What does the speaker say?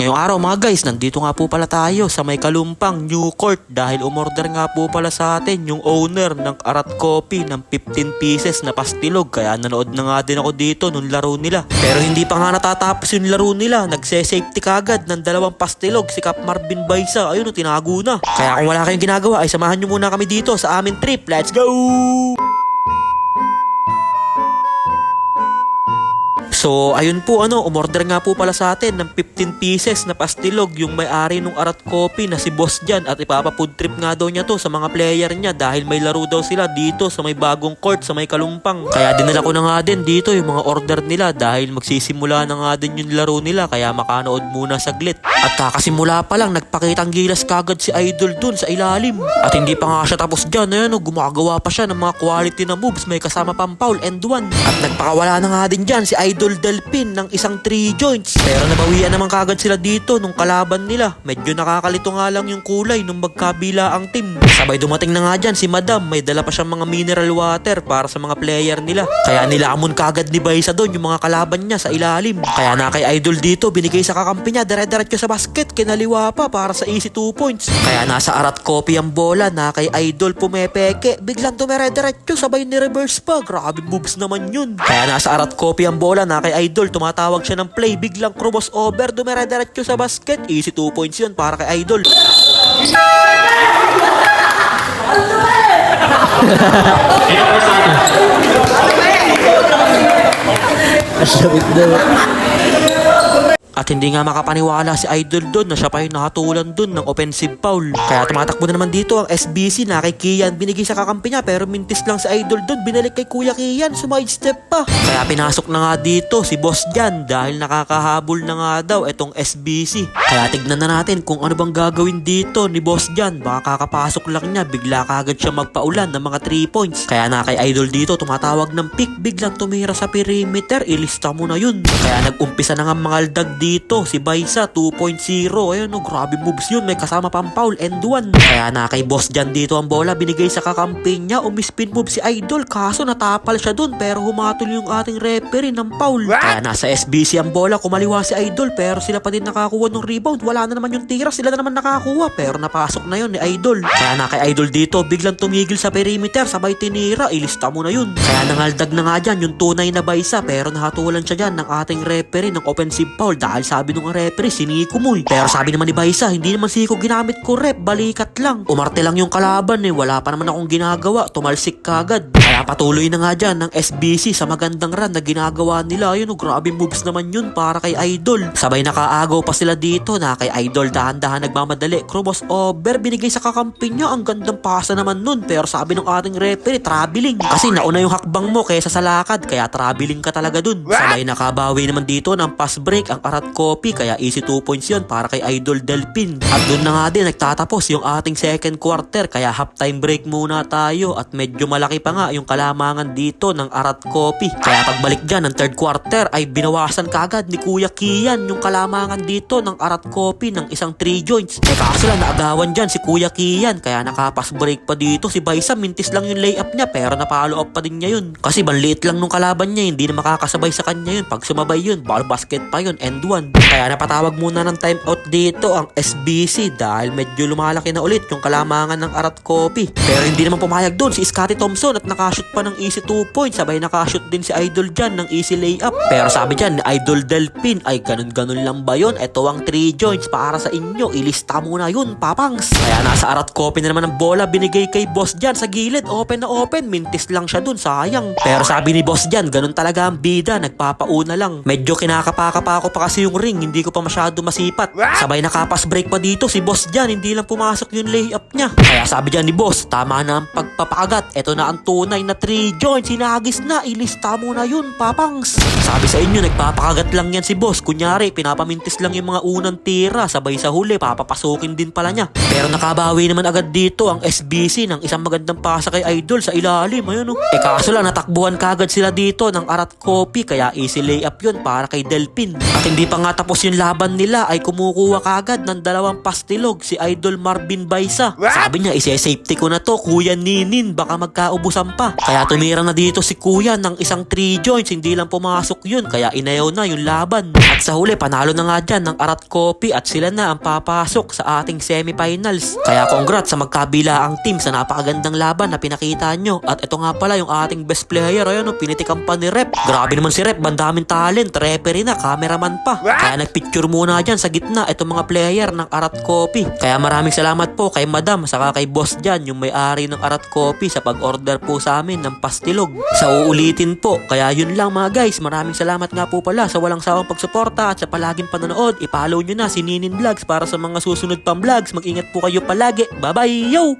ngayong araw mga guys, nandito nga po pala tayo sa may Kalumpang, New Court dahil umorder nga po pala sa atin yung owner ng Arat Coffee ng 15 pieces na pastilog. Kaya nanood na nga din ako dito nung laro nila. Pero hindi pa nga natatapos yung laro nila, nagse-safety kagad ng 2 pastilog si Cap Marvin Baisa. Ayun, tinago na. Kaya kung wala kayong ginagawa ay samahan nyo muna kami dito sa aming trip. Let's go! So, ayun po umorder nga po pala sa atin ng 15 pieces na pastilog yung may-ari ng Arat Coffee na si Boss Jan at ipapafood trip nga daw niya to sa mga player niya dahil may laro daw sila dito sa may bagong court sa may Kalumpang. Kaya dinala ko na nga din dito yung mga order nila dahil magsisimula na nga din yung laro nila kaya makanood muna saglit. At kakasimula pa lang nagpakitang gilas kagad si Idol dun sa ilalim. At hindi pa nga siya tapos dyan, gumagawa pa siya ng mga quality na moves, may kasama pang foul and 1. At nagpakawala na nga din dyan si Idol Delpin ng isang 3 joints. Pero nabawian naman kagad sila dito nung kalaban nila. Medyo nakakalito nga lang yung kulay nung magkabila ang team. Sabay dumating na nga dyan si Madam, may dala pa siyang mga mineral water para sa mga player nila. Kaya nilamon kagad ni Baisa doon yung mga kalaban niya sa ilalim. Kaya na kay Idol dito binigay sa kakampi niya dire-diretso sa basket, kinaliwa pa para sa easy 2 points. Kaya nasa Arat Coffee ang bola, na kay Idol pumepeke, biglang dumire-diretso sabay ni reverse pa. Grabe moves naman yun. Kaya nasa Arat Coffee ang bola, na kay Idol tumatawag siya ng play, biglang cross over, dumire-diretso sa basket, easy 2 points yun para kay Idol. At hindi nga makapaniwala si Idol doon na siya pa yung nakatulan doon ng offensive foul. Kaya tumatakbo na naman dito ang SBC, na kay Kian, binigay sa kakampi niya pero mintis lang si Idol doon, binalik kay Kuya Kian, sumide step pa. Kaya pinasok na nga dito si Boss Jan dahil nakakahabol na nga daw itong SBC. Kaya tignan na natin kung ano bang gagawin dito ni Boss Jan. Baka kakapasok lang niya, bigla kagad siya magpaulan ng mga 3 points. Kaya na kay Idol dito tumatawag ng pick, biglang tumira sa perimeter, ilista mo na yun. Kaya nag-umpisa na nga mga aldag dito si Baisa 2.0. Ayun grabe moves yun, may kasama pang foul and 1. Kaya na kay Boss Jan dito ang bola, binigay sa kakampi niya, umispin move si Idol kaso natapal siya dun pero humatol yung ating referee ng foul. Kaya nasa SBC ang bola, kumaliwa si Idol pero sila pa din nakakuha ng rebound, wala na naman yung tira, sila na naman nakakuha pero napasok na yun ni Idol. Kaya na kay Idol dito biglang tumigil sa perimeter, sabay tinira, ilista mo na yun. Kaya nangaldag na nga dyan yung tunay na Baisa pero nahatulan siya dyan ng ating referee ng offensive foul dahil sabi nung referee siniko mo pero sabi naman ni Baisa, hindi naman siko ginamit ko rep, balikat lang. Umarte lang yung kalaban wala pa naman akong ginagawa, tumalsik kagad. Kaya patuloy na nga dyan ng SBC sa magandang run na ginagawa nila. Grabe moves naman yun para kay Idol. Sabay nakaagaw pa sila dito, na kay Idol dahan-dahan nagmamadali, cross over, binigay sa kakampi niya, ang gandang pasa naman nun pero sabi ng ating referee traveling. Kasi nauna yung hakbang mo kaysa sa lakad, kaya traveling ka talaga dun. Sabay nakabawi naman dito ng pass break ang Arat Coffee, kaya easy 2 points yun para kay Idol Delpin. At dun na nga din nagtatapos yung ating second quarter, kaya halftime break muna tayo at medyo malaki pa nga yung kalamangan dito ng Arat Coffee. Kaya pagbalik dyan ng third quarter ay binawasan kagad ni Kuya Kian yung kalamangan dito ng Arat Coffee ng isang 3 joints. Kaso lang naagawan dyan si Kuya Kian, kaya nakapass break pa dito si Baisa, mintis lang yung layup niya pero napalo up pa din niya yun. Kasi banliit lang nung kalaban niya, hindi na makakasabay sa kanya yun. Pag sumabay yun, ball basket pa yun and 1. Kaya napatawag muna ng timeout dito ang SBC dahil medyo lumalaki na ulit yung kalamangan ng Arat Coffee. Pero hindi naman pumayag doon si Scotty Thompson at nakashoot pa ng easy 2 points. Sabay nakashoot din si Idol dyan ng easy layup. Pero sabi dyan ni Idol Delpin, ay ganun-ganun lang ba yun? Ito ang 3 joints para sa inyo, ilista mo na yun, papangs. Kaya nasa Arat Coffee na naman ang bola, binigay kay Boss Jan sa gilid, open na open, mintis lang siya dun, sayang. Pero sabi ni Boss Jan, ganun talaga ang bida, nagpapauna lang. Medyo kinakapaka ko pa kasi yung ring, hindi ko pa masyado masipat. Sabay nakapass break pa dito si Boss Jan, hindi lang pumasok yung layup niya. Kaya sabi dyan ni Boss, tama na ang pagpapagat, eto na ang tunay na 3 joints, sinagis na, ilista mo na yun, papangs. Sabi sa inyo, nagpapakagat lang yan si Boss, kunyari pinapamintis lang yung mga unang tira, sabay sa huli papapasukin din pala niya. Pero nakabawi naman agad dito ang SBC ng isang magandang pasa kay Idol sa ilalim. Kaso lang natakbuhan kagad sila dito ng Arat Coffee, kaya easy layup yun para kay Delpin. At hindi Hindi pa nga tapos yung laban nila ay kumukuha kagad ng 2 pastilog si Idol Marvin Baisa. Sabi niya, ise-safety ko na to, Kuya Ninin, baka magkaubusan pa. Kaya tumira na dito si Kuya ng isang 3 joints, hindi lang pumasok yun, kaya inayaw na yung laban. At sa huli, panalo na nga dyan ng Arat Coffee at sila na ang papasok sa ating semifinals. Kaya congrats sa magkabilaang team sa napakagandang laban na pinakita nyo. At ito nga pala yung ating best player, ayun, pinitikan pa ni Rep. Grabe naman si Rep, bandaming talent, referee na, cameraman pa. Kaya nagpicture muna dyan sa gitna itong mga player ng Arat Coffee. Kaya maraming salamat po kay Madam saka kay Boss dyan, yung may-ari ng Arat Coffee sa pag-order po sa amin ng pastilog. Sa uulitin po. Kaya yun lang mga guys, maraming salamat nga po pala sa walang sawang pagsuporta at sa palaging panonood. I-follow nyo na si Ninin Vlogs para sa mga susunod pang vlogs. Mag-ingat po kayo palagi. Bye bye yo!